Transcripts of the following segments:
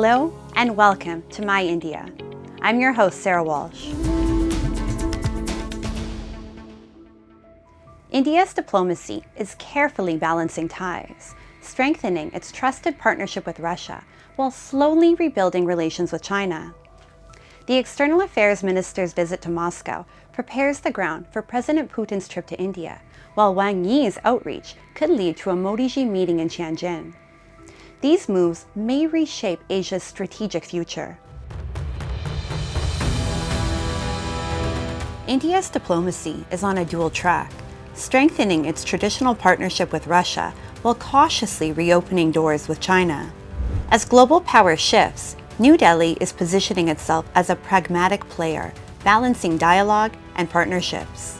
Hello and welcome to My India. I'm your host, Sarah Walsh. India's diplomacy is carefully balancing ties, strengthening its trusted partnership with Russia while slowly rebuilding relations with China. The External Affairs Minister's visit to Moscow prepares the ground for President Putin's trip to India, while Wang Yi's outreach could lead to a Modi-Xi meeting in Tianjin. These moves may reshape Asia's strategic future. India's diplomacy is on a dual track, strengthening its traditional partnership with Russia while cautiously reopening doors with China. As global power shifts, New Delhi is positioning itself as a pragmatic player, balancing dialogue and partnerships.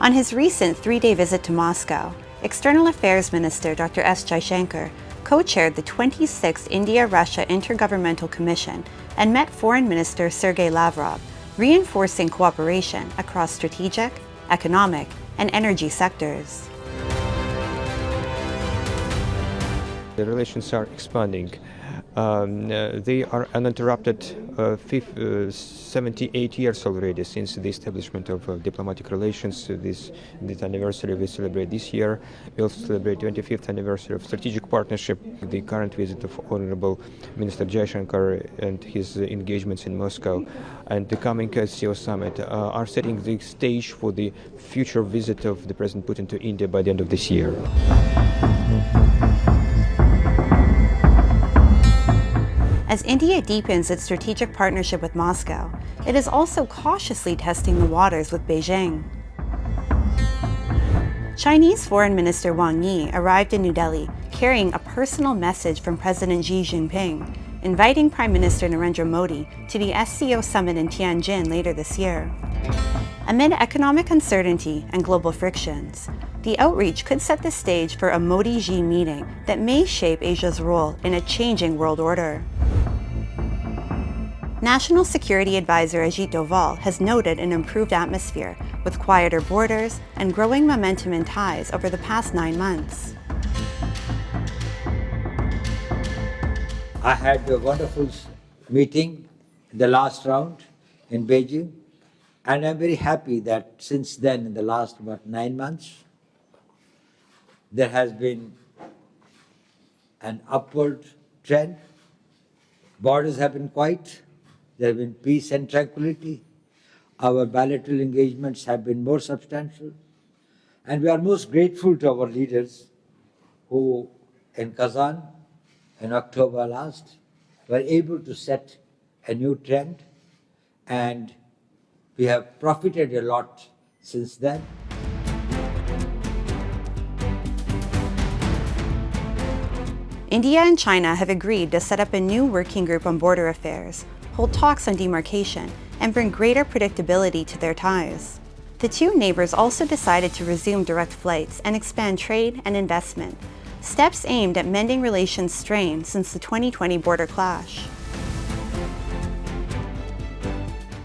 On his recent three-day visit to Moscow, External Affairs Minister Dr. S. Jaishankar co-chaired the 26th India-Russia Intergovernmental Commission and met Foreign Minister Sergei Lavrov, reinforcing cooperation across strategic, economic, and energy sectors. The relations are expanding. They are uninterrupted 78 years already since the establishment of diplomatic relations. This anniversary we celebrate this year. We'll celebrate 25th anniversary of strategic partnership. The current visit of Honorable Minister Jaishankar and his engagements in Moscow and the coming SCO summit are setting the stage for the future visit of the President Putin to India by the end of this year. As India deepens its strategic partnership with Moscow, it is also cautiously testing the waters with Beijing. Chinese Foreign Minister Wang Yi arrived in New Delhi carrying a personal message from President Xi Jinping, inviting Prime Minister Narendra Modi to the SCO summit in Tianjin later this year. Amid economic uncertainty and global frictions, the outreach could set the stage for a Modi-Xi meeting that may shape Asia's role in a changing world order. National Security Advisor Ajit Doval has noted an improved atmosphere with quieter borders and growing momentum in ties over the past 9 months. I had a wonderful meeting in the last round in Beijing, and I'm very happy that since then, in the last 9 months, there has been an upward trend. Borders have been quiet. There have been peace and tranquility. Our bilateral engagements have been more substantial. And we are most grateful to our leaders who, in Kazan, in October last, were able to set a new trend. And we have profited a lot since then. India and China have agreed to set up a new working group on border affairs, hold talks on demarcation, and bring greater predictability to their ties. The two neighbors also decided to resume direct flights and expand trade and investment, steps aimed at mending relations strained since the 2020 border clash.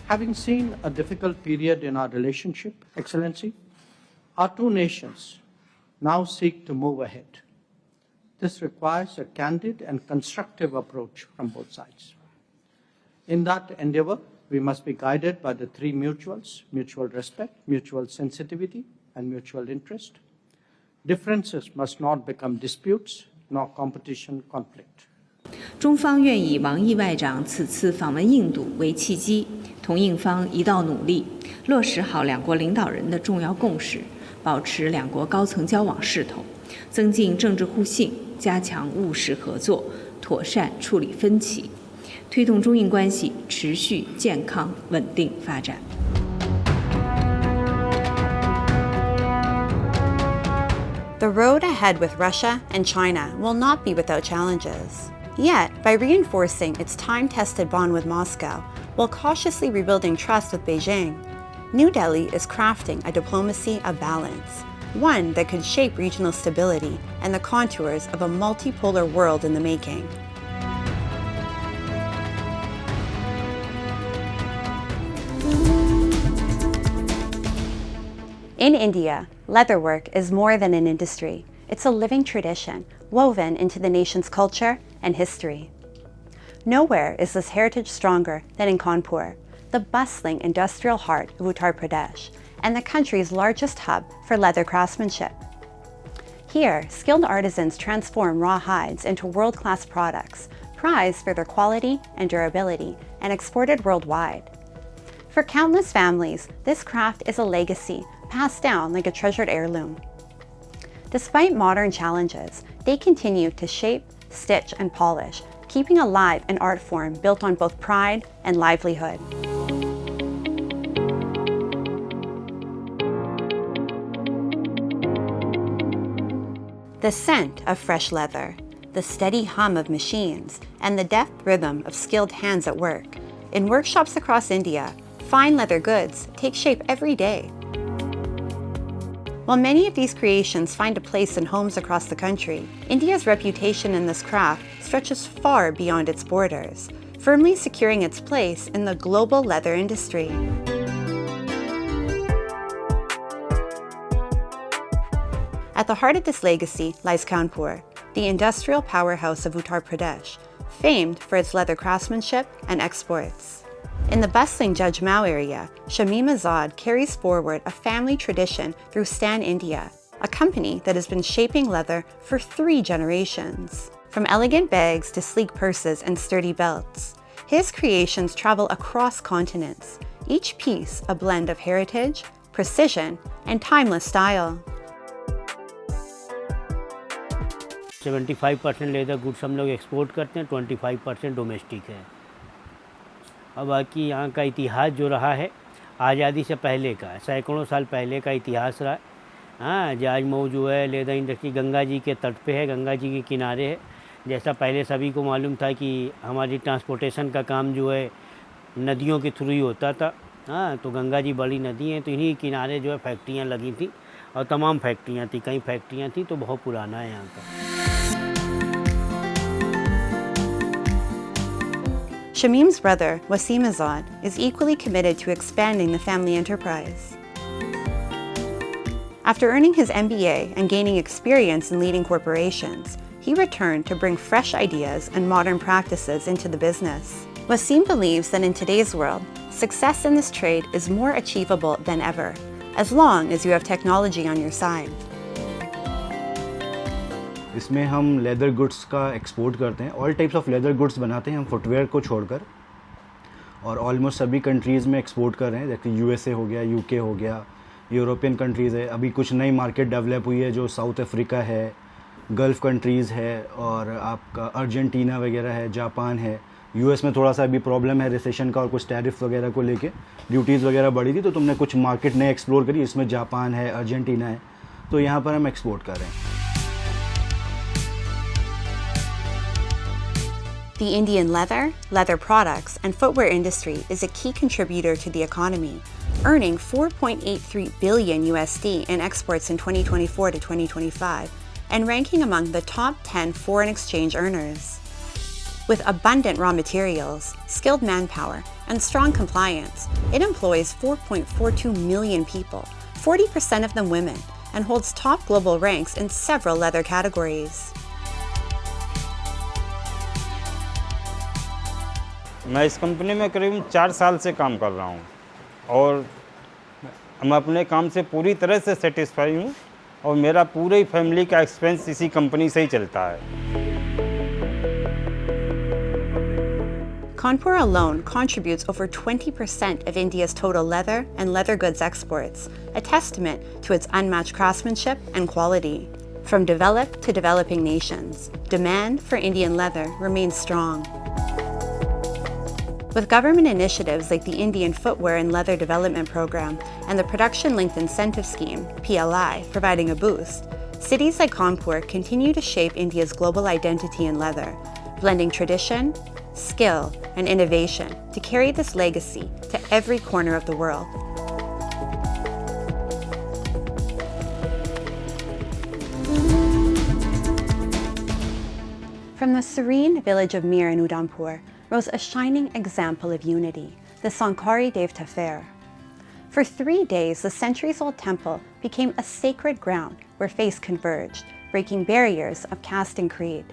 Having seen a difficult period in our relationship, Excellency, our two nations now seek to move ahead. This requires a candid and constructive approach from both sides. In that endeavor, we must be guided by the three mutuals: mutual respect, mutual sensitivity, and mutual interest. Differences must not become disputes, nor competition conflict. 中方愿以王毅外长此次访问印度为契机，同印方一道努力，落实好两国领导人的重要共识，保持两国高层交往势头，增进政治互信，加强务实合作，妥善处理分歧，推动中印关系持续健康稳定发展。The road ahead with Russia and China will not be without challenges. Yet, by reinforcing its time-tested bond with Moscow while cautiously rebuilding trust with Beijing, New Delhi is crafting a diplomacy of balance, one that could shape regional stability and the contours of a multipolar world in the making. In India, leatherwork is more than an industry. It's a living tradition woven into the nation's culture and history. Nowhere is this heritage stronger than in Kanpur, the bustling industrial heart of Uttar Pradesh and the country's largest hub for leather craftsmanship. Here, skilled artisans transform raw hides into world-class products, prized for their quality and durability, and exported worldwide. For countless families, this craft is a legacy passed down like a treasured heirloom. Despite modern challenges, they continue to shape, stitch, and polish, keeping alive an art form built on both pride and livelihood. The scent of fresh leather, the steady hum of machines, and the deft rhythm of skilled hands at work. In workshops across India, fine leather goods take shape every day. While many of these creations find a place in homes across the country, India's reputation in this craft stretches far beyond its borders, firmly securing its place in the global leather industry. At the heart of this legacy lies Kanpur, the industrial powerhouse of Uttar Pradesh, famed for its leather craftsmanship and exports. In the bustling Judge Mao area, Shamim Azad carries forward a family tradition through Stan India, a company that has been shaping leather for 3 generations. From elegant bags to sleek purses and sturdy belts, his creations travel across continents, each piece a blend of heritage, precision, and timeless style. 75% leather goods हम लोग export करते हैं, 25% domestic है। और बाकी यहाँ का इतिहास जो रहा है आज़ादी से पहले का, सैकड़ों साल पहले का इतिहास रहा है। हाँ, जहाज मऊ जो है लेदर इंडस्ट्री गंगा जी के तट पे है, गंगा जी के किनारे है। जैसा पहले सभी को मालूम था कि हमारी ट्रांसपोर्टेशन का काम जो है नदियों के थ्रू ही होता था। हाँ, तो गंगा जी बड़ी नदी है, तो इन्हीं किनारे जो है फैक्ट्रियाँ लगी थी और तमाम फैक्ट्रियाँ थी, कई फैक्ट्रियाँ थी, तो बहुत पुराना है यहाँ का। Shamim's brother, Wasim Azad, is equally committed to expanding the family enterprise. After earning his MBA and gaining experience in leading corporations, he returned to bring fresh ideas and modern practices into the business. Wasim believes that in today's world, success in this trade is more achievable than ever, as long as you have technology on your side. इसमें हम leather goods का export करते हैं, all types of leather goods बनाते हैं हम footwear को छोड़कर, और ऑलमोस्ट सभी कंट्रीज़ में एक्सपोर्ट कर रहे हैं, जैसे यूएसए हो गया, यूके हो गया, यूरोपियन कंट्रीज़ है। अभी कुछ नई मार्केट डेवलप हुई है जो साउथ अफ्रीका है, गल्फ़ कंट्रीज़ है, और आपका अर्जेंटीना वगैरह है, जापान है। यूएस में थोड़ा सा अभी प्रॉब्लम है रिसेशन का और कुछ टैरिफ वगैरह को लेके, ड्यूटीज़ वगैरह बढ़ी थी, तो तुमने कुछ मार्केट नए एक्सप्लोर करी, इसमें जापान है, अर्जेंटीना है, तो यहाँ पर हम एक्सपोर्ट कर रहे हैं। The Indian leather, leather products, and footwear industry is a key contributor to the economy, earning $4.83 billion USD in exports in 2024 to 2025, and ranking among the top 10 foreign exchange earners. With abundant raw materials, skilled manpower, and strong compliance, it employs 4.42 million people, 40% of them women, and holds top global ranks in several leather categories. मैं इस company में करीब 4 साल से काम कर रहा हूँ और मैं अपने काम से पूरी तरह से सेटिस्फाई हूँ और मेरा पूरे फैमिली का एक्सपेंस इसी कंपनी से ही चलता है। Kanpur alone contributes over 20% of India's total leather and leather goods exports, a testament to its unmatched craftsmanship and quality. From developed to developing nations, demand for Indian leather remains strong. With government initiatives like the Indian Footwear and Leather Development Program and the Production Linked Incentive Scheme, PLI, providing a boost, cities like Kanpur continue to shape India's global identity in leather, blending tradition, skill, and innovation to carry this legacy to every corner of the world. From the serene village of Mir in Udhampur rose a shining example of unity, the Sankari Devta Fair. For 3 days, the centuries-old temple became a sacred ground where faiths converged, breaking barriers of caste and creed.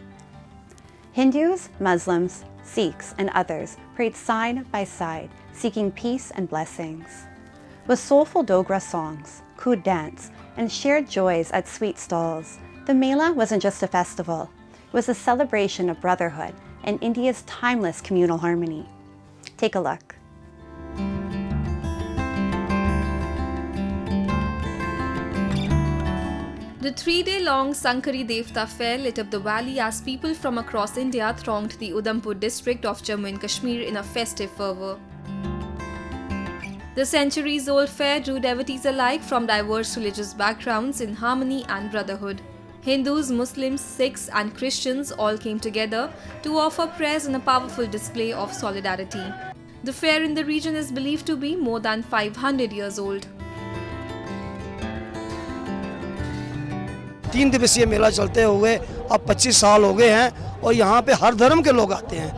Hindus, Muslims, Sikhs, and others prayed side by side, seeking peace and blessings. With soulful Dogra songs, Kood dance, and shared joys at sweet stalls, the Mela wasn't just a festival, it was a celebration of brotherhood and India's timeless communal harmony. Take a look. The 3-day-long Sankari Devta fair lit up the valley as people from across India thronged the Udhampur district of Jammu and Kashmir in a festive fervour. The centuries-old fair drew devotees alike from diverse religious backgrounds in harmony and brotherhood. Hindus, Muslims, Sikhs and Christians all came together to offer prayers in a powerful display of solidarity. The fair in the region is believed to be more than 500 years old. 3 दिवसीय मेला चलते हुए अब 25 साल हो गए हैं और यहाँ पे हर धर्म के लोग आते हैं।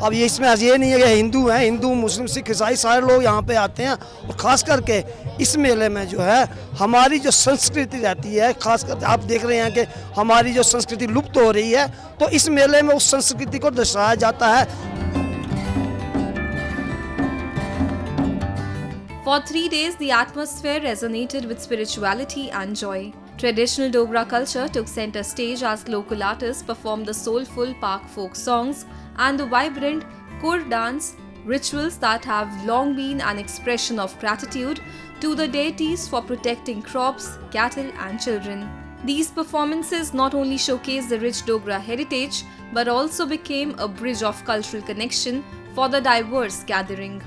अब ये इसमें ये नहीं है कि हिंदू हैं, हिंदू मुस्लिम सिख ईसाई सारे लोग यहाँ पे आते हैं और ख़ास करके इस मेले में जो है हमारी जो संस्कृति रहती है, ख़ास करके आप देख रहे हैं कि हमारी जो संस्कृति लुप्त हो रही है, तो इस मेले में उस संस्कृति को दर्शाया जाता है। For 3 days, the atmosphere resonated with spirituality and joy. Traditional Dogra culture took center stage as local artists performed the soulful Pak folk songs and the vibrant Kur dance, rituals that have long been an expression of gratitude to the deities for protecting crops, cattle and children. These performances not only showcased the rich Dogra heritage but also became a bridge of cultural connection for the diverse gathering.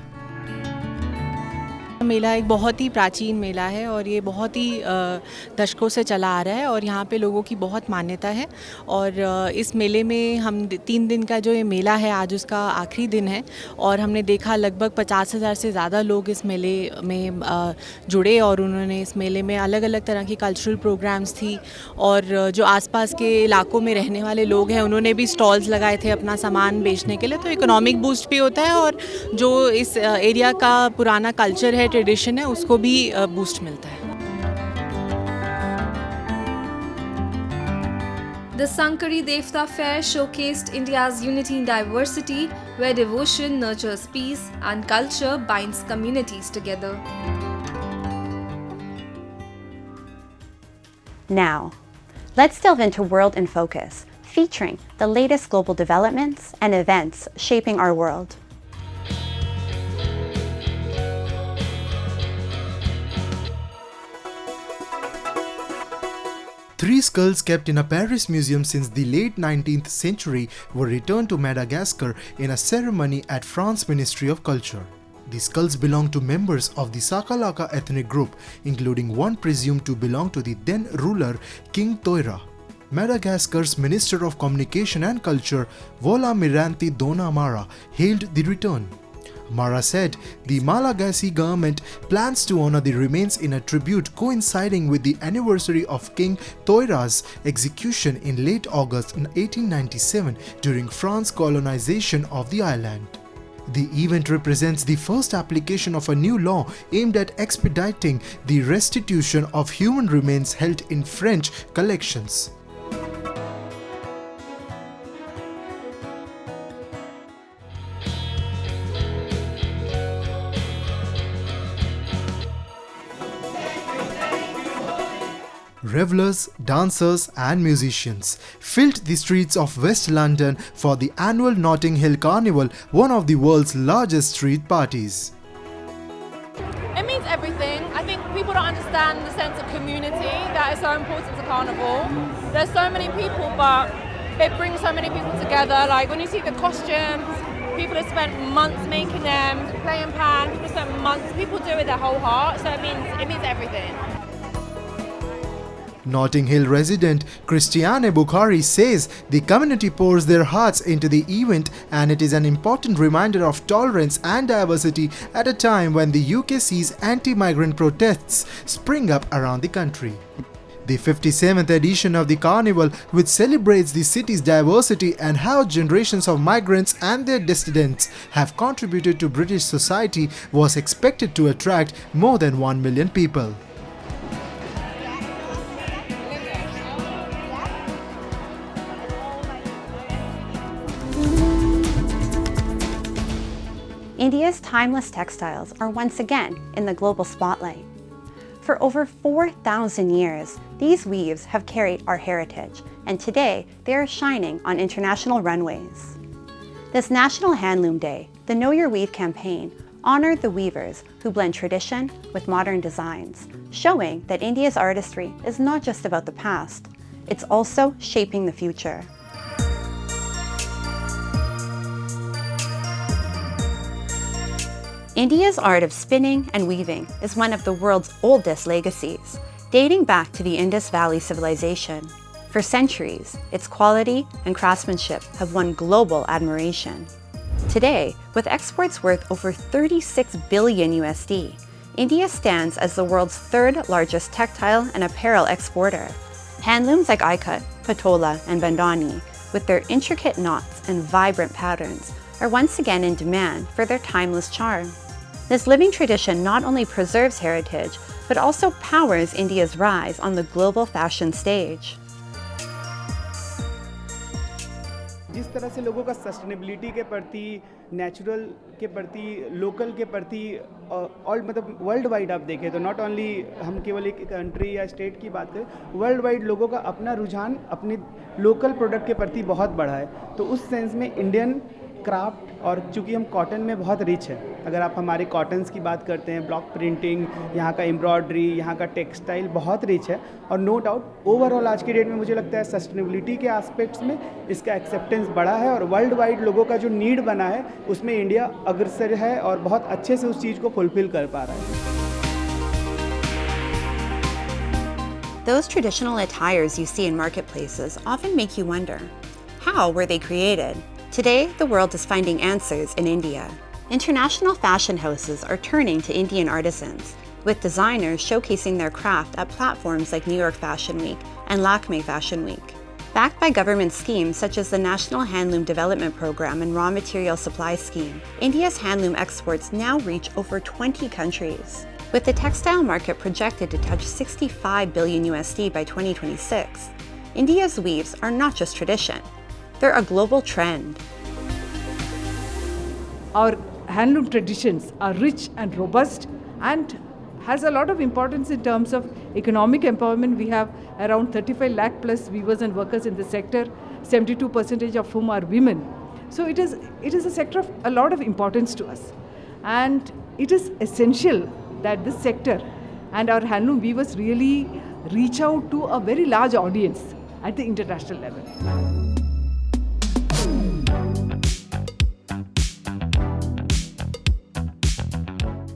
मेला एक बहुत ही प्राचीन मेला है और ये बहुत ही दशकों से चला आ रहा है और यहाँ पे लोगों की बहुत मान्यता है और इस मेले में हम 3 दिन का जो ये मेला है आज उसका आखिरी दिन है और हमने देखा लगभग 50,000 से ज़्यादा लोग इस मेले में जुड़े और उन्होंने इस मेले में अलग अलग तरह की कल्चरल प्रोग्राम्स थी और जो आसपास के इलाकों में रहने वाले लोग हैं उन्होंने भी स्टॉल्स लगाए थे अपना सामान बेचने के लिए, तो इकोनॉमिक बूस्ट भी होता है और जो इस एरिया का पुराना कल्चर है, ट्रेडिशन है, उसको भी बूस्ट मिलता है। The Sankari Devta fair showcased India's unity in diversity, where devotion nurtures peace and culture binds communities together. Now, let's delve into World in Focus, featuring the latest global developments and events shaping our world. Three skulls kept in a Paris museum since the late 19th century were returned to Madagascar in a ceremony at France Ministry of Culture. The skulls belong to members of the Sakalaka ethnic group, including one presumed to belong to the then ruler King Toira. Madagascar's Minister of Communication and Culture, Vola Miranti Dona Mara, hailed the return. Mara said the Malagasy government plans to honor the remains in a tribute coinciding with the anniversary of King Toira's execution in late August 1897 during France's colonization of the island. The event represents the first application of a new law aimed at expediting the restitution of human remains held in French collections. Revellers, dancers and musicians filled the streets of West London for the annual Notting Hill Carnival, one of the world's largest street parties. It means everything. I think people don't understand the sense of community that is so important to Carnival. There's so many people, but it brings so many people together. Like when you see the costumes, people have spent months making them, playing pan, people spent months, people do it with their whole heart, so it means everything. Notting Hill resident Christiane Bukhari says the community pours their hearts into the event and it is an important reminder of tolerance and diversity at a time when the UK sees anti-migrant protests spring up around the country. The 57th edition of the carnival, which celebrates the city's diversity and how generations of migrants and their descendants have contributed to British society, was expected to attract more than 1 million people. India's timeless textiles are once again in the global spotlight. For over 4,000 years, these weaves have carried our heritage, and today they are shining on international runways. This National Handloom Day, the Know Your Weave campaign, honored the weavers who blend tradition with modern designs, showing that India's artistry is not just about the past, it's also shaping the future. India's art of spinning and weaving is one of the world's oldest legacies, dating back to the Indus Valley civilization. For centuries, its quality and craftsmanship have won global admiration. Today, with exports worth over 36 billion USD, India stands as the world's third largest textile and apparel exporter. Handlooms like ikat, patola, and bandhani, with their intricate knots and vibrant patterns, are once again in demand for their timeless charm. This living tradition not only preserves heritage, but also powers India's rise on the global fashion stage. जिस तरह से लोगों का sustainability के प्रति, natural के प्रति, local के प्रति और मतलब वर्ल्ड वाइड आप देखें तो नॉट ओनली हम केवल एक कंट्री या स्टेट की बात करें, वर्ल्ड वाइड लोगों का अपना रुझान अपने लोकल प्रोडक्ट के प्रति बहुत बढ़ा है. तो उस सेंस में इंडियन क्राफ्ट, और चूँकि हम कॉटन में बहुत रिच है, अगर आप हमारे कॉटन्स की बात करते हैं, ब्लॉक प्रिंटिंग, यहाँ का एम्ब्रॉयडरी, यहाँ का टेक्सटाइल बहुत रिच है. और नो डाउट ओवरऑल आज की डेट में मुझे लगता है सस्टेनेबिलिटी के एस्पेक्ट्स में इसका एक्सेप्टेंस बढ़ा है, और वर्ल्ड वाइड लोगों का जो नीड बना है उसमें इंडिया अग्रसर है और बहुत अच्छे से उस चीज़ को फुलफिल कर पा रहा है. Those traditional attires you see in marketplaces often make you wonder, how were they created? Today, the world is finding answers in India. International fashion houses are turning to Indian artisans, with designers showcasing their craft at platforms like New York Fashion Week and Lakme Fashion Week. Backed by government schemes such as the National Handloom Development Program and Raw Material Supply Scheme, India's handloom exports now reach over 20 countries. With the textile market projected to touch 65 billion USD by 2026, India's weaves are not just tradition. They're a global trend. Our handloom traditions are rich and robust and has a lot of importance in terms of economic empowerment. We have around 35 lakh plus weavers and workers in the sector, 72% of whom are women. So it is a sector of a lot of importance to us. And it is essential that this sector and our handloom weavers really reach out to a very large audience at the international level.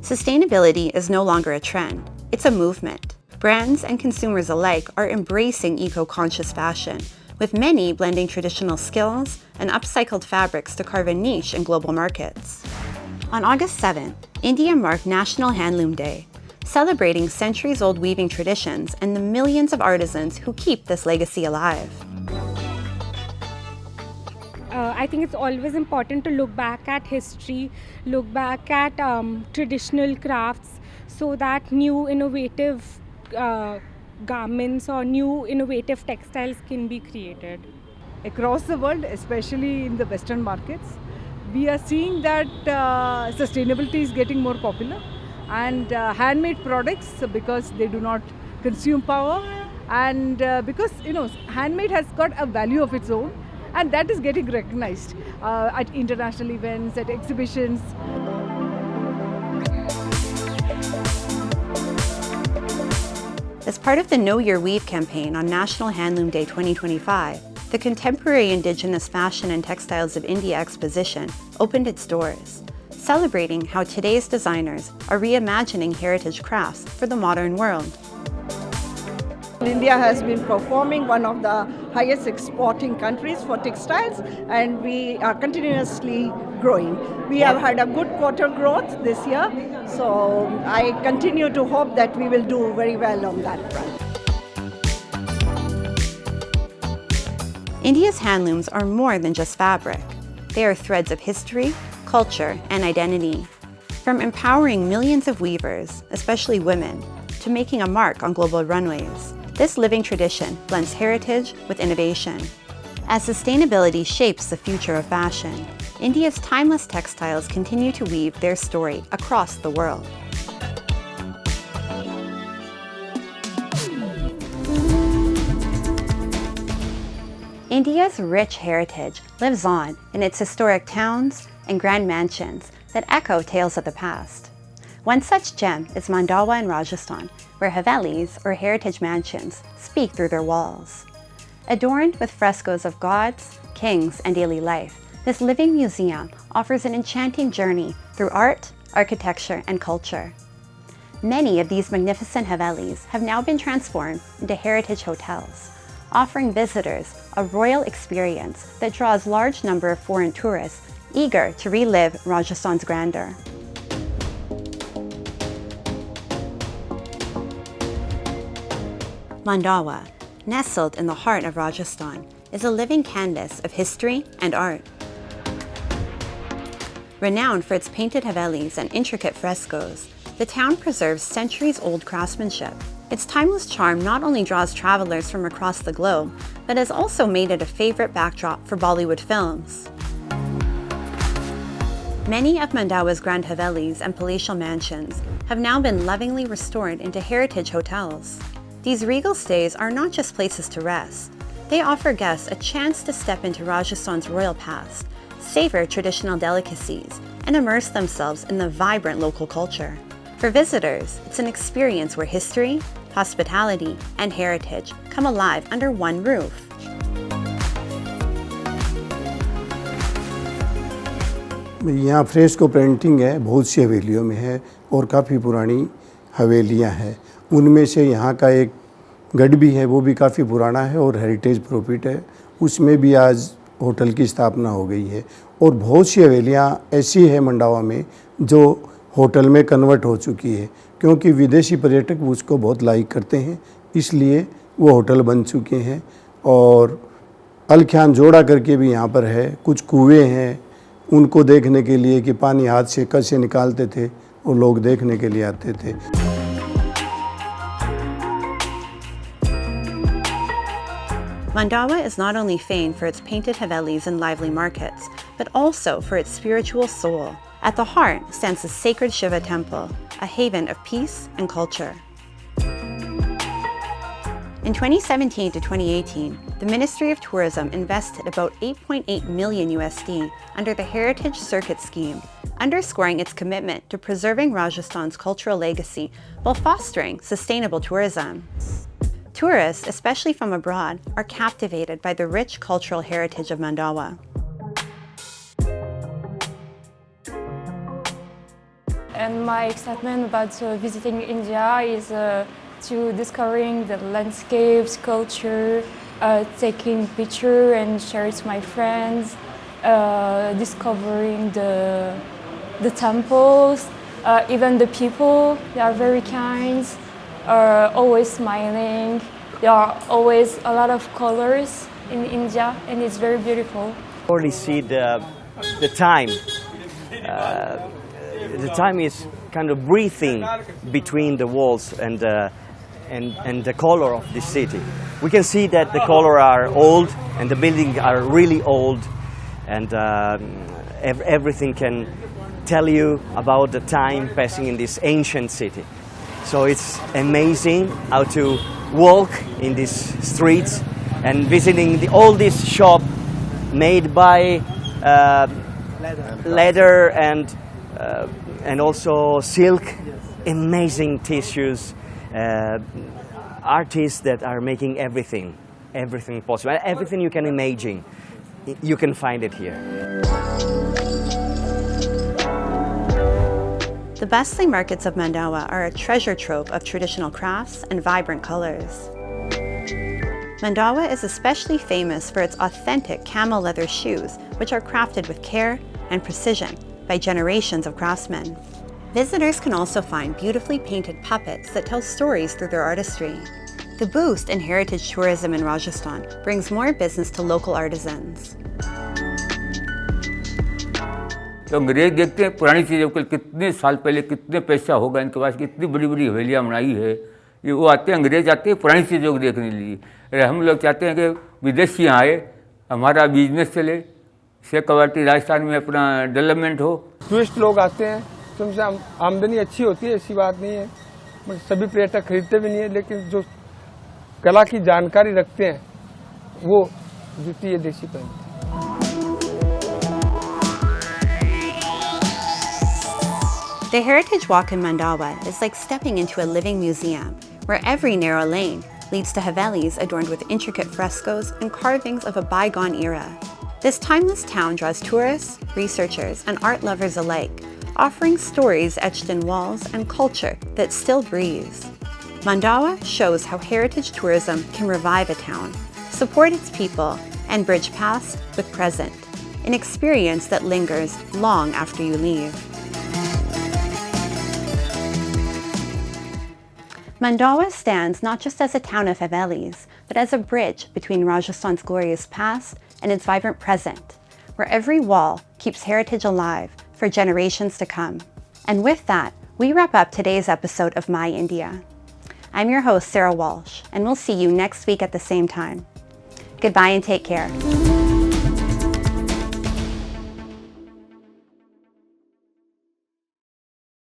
Sustainability is no longer a trend, it's a movement. Brands and consumers alike are embracing eco-conscious fashion, with many blending traditional skills and upcycled fabrics to carve a niche in global markets. On August 7th, India marked National Handloom Day, celebrating centuries-old weaving traditions and the millions of artisans who keep this legacy alive. I think it's always important to look back at history, look back at traditional crafts, so that new innovative garments or new innovative textiles can be created. Across the world, especially in the Western markets, we are seeing that sustainability is getting more popular, and handmade products, because they do not consume power, and because handmade has got a value of its own, and that is getting recognized at international events, at exhibitions. As part of the Know Your Weave campaign on National Handloom Day 2025, the Contemporary Indigenous Fashion and Textiles of India exposition opened its doors, celebrating how today's designers are reimagining heritage crafts for the modern world. India has been performing one of the highest exporting countries for textiles, and we are continuously growing. We have had a good quarter growth this year, so I continue to hope that we will do very well on that front. India's handlooms are more than just fabric. They are threads of history, culture, and identity. From empowering millions of weavers, especially women, to making a mark on global runways, this living tradition blends heritage with innovation. As sustainability shapes the future of fashion, India's timeless textiles continue to weave their story across the world. India's rich heritage lives on in its historic towns and grand mansions that echo tales of the past. One such gem is Mandawa in Rajasthan, where havelis, or heritage mansions, speak through their walls. Adorned with frescoes of gods, kings, and daily life, this living museum offers an enchanting journey through art, architecture, and culture. Many of these magnificent havelis have now been transformed into heritage hotels, offering visitors a royal experience that draws a large number of foreign tourists eager to relive Rajasthan's grandeur. Mandawa, nestled in the heart of Rajasthan, is a living canvas of history and art. Renowned for its painted havelis and intricate frescoes, the town preserves centuries-old craftsmanship. Its timeless charm not only draws travelers from across the globe, but has also made it a favorite backdrop for Bollywood films. Many of Mandawa's grand havelis and palatial mansions have now been lovingly restored into heritage hotels. These regal stays are not just places to rest. They offer guests a chance to step into Rajasthan's royal past, savor traditional delicacies, and immerse themselves in the vibrant local culture. For visitors, it's an experience where history, hospitality, and heritage come alive under one roof. यहाँ fresco painting है, बहुत सी हवेलियों में है और काफ़ी पुरानी हवेलियाँ हैं। उनमें से यहाँ का एक गढ़ भी है, वो भी काफ़ी पुराना है और हेरिटेज प्रॉपर्ट है। उसमें भी आज होटल की स्थापना हो गई है और बहुत सी हवेलियाँ ऐसी है मंडावा में जो होटल में कन्वर्ट हो चुकी है, क्योंकि विदेशी पर्यटक उसको बहुत लाइक करते हैं, इसलिए वो होटल बन चुके हैं। और अलख्यान जोड़ा करके भी यहाँ पर है, कुछ कुएँ हैं, उनको देखने के लिए कि पानी हाथ से कैसे निकालते थे और लोग देखने के लिए आते थे। Mandawa is not only famed for its painted havelis and lively markets, but also for its spiritual soul. At the heart stands the sacred Shiva temple, a haven of peace and culture. In 2017 to 2018, the Ministry of Tourism invested about $8.8 million USD under the Heritage Circuit scheme, underscoring its commitment to preserving Rajasthan's cultural legacy while fostering sustainable tourism. Tourists, especially from abroad, are captivated by the rich cultural heritage of Mandawa. And my excitement about visiting India is to discovering the landscapes, culture, taking pictures and share it with my friends, discovering the temples, even the people. They are very kind, are always smiling. There are always a lot of colors in India, and it's very beautiful. Already see the time. The time is kind of breathing between the walls and the color of the city. We can see that the color are old and the buildings are really old, and everything can tell you about the time passing in this ancient city. So it's amazing how to walk in these streets and visiting all this shop made by leather and also silk, amazing tissues, artists that are making everything possible. Everything you can imagine, you can find it here. The bustling markets of Mandawa are a treasure trove of traditional crafts and vibrant colors. Mandawa is especially famous for its authentic camel leather shoes, which are crafted with care and precision by generations of craftsmen. Visitors can also find beautifully painted puppets that tell stories through their artistry. The boost in heritage tourism in Rajasthan brings more business to local artisans. तो अंग्रेज देखते हैं पुरानी चीज़ों को, कितने साल पहले कितने पैसा होगा इनके पास, कितनी बड़ी बड़ी हवेलियाँ बनाई है। ये वो आते हैं, अंग्रेज आते हैं पुरानी चीज़ों को देखने के लिए। अरे हम लोग चाहते हैं कि विदेशी आए हमारा बिजनेस चले, शेखावाटी राजस्थान में अपना डेवलपमेंट हो। टूरिस्ट लोग आते हैं तो उनसे आमदनी अच्छी होती है, ऐसी बात नहीं है, मतलब सभी पर्यटक खरीदते भी नहीं है, लेकिन जो कला की जानकारी रखते हैं वो द्वितीय देशी पहनते हैं। The Heritage Walk in Mandawa is like stepping into a living museum, where every narrow lane leads to havelis adorned with intricate frescoes and carvings of a bygone era. This timeless town draws tourists, researchers, and art lovers alike, offering stories etched in walls and culture that still breathes. Mandawa shows how heritage tourism can revive a town, support its people, and bridge past with present, an experience that lingers long after you leave. Mandawa stands not just as a town of havelis, but as a bridge between Rajasthan's glorious past and its vibrant present, where every wall keeps heritage alive for generations to come. And with that, we wrap up today's episode of My India. I'm your host, Sarah Walsh, and we'll see you next week at the same time. Goodbye and take care.